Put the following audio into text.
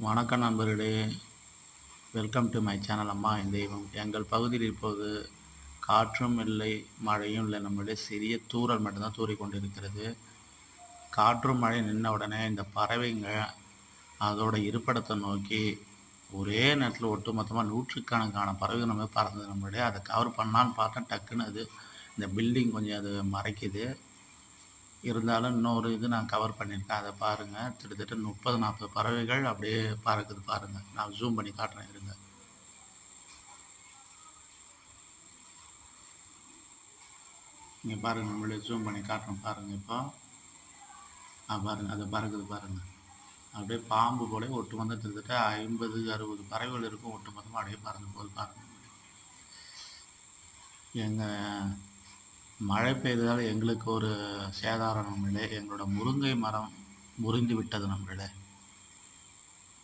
வணக்கம் நண்பர்களே, welcome to my channel அம்மா என் தெய்வம். எங்கள் பகுதியில் இப்போது காற்றும் இல்லை, மழையும் இல்லை. நம்மளுடைய சிறிய தூறல் மட்டும்தான் தூறிக்கொண்டிருக்கிறது. காற்றும் மழை நின்ன உடனே இந்த பறவைங்க அதோட இருப்பிடத்தை நோக்கி ஒரே நேரத்தில் ஒட்டுமொத்தமாக நூற்றுக்கணக்கான பறவைகள் நம்ம பறந்தது. நம்மளுடைய அதை கவர் பண்ணான்னு பார்த்தா டக்குன்னு அது இந்த பில்டிங் கொஞ்சம் அது மறைக்குது. இருந்தாலும் இன்னொரு இது நான் கவர் பண்ணியிருக்கேன், அதை பாருங்கள். கிட்டத்தட்ட 30-40 பறவைகள் அப்படியே பறக்குது பாருங்கள். நான் ஜூம் பண்ணி காட்டுறேன் இருங்க. நீங்கள் பாருங்கள், நம்மளே ஜூம் பண்ணி காட்டுறேன் பாருங்கள். இப்போ பாருங்கள், அது பறக்குது பாருங்கள். அப்படியே பாம்பு போல ஒட்டுமொத்தம் கிட்டத்தட்ட 50-60 பறவைகள் இருக்கும். ஒட்டுமொத்தமாக அப்படியே பறந்து போது பாருங்கள். எங்கள் மழை பெய்ததால் எங்களுக்கு ஒரு சேதாரம் நம்மளே. எங்களோட முருங்கை மரம் முறிந்து விட்டது நம்மளே.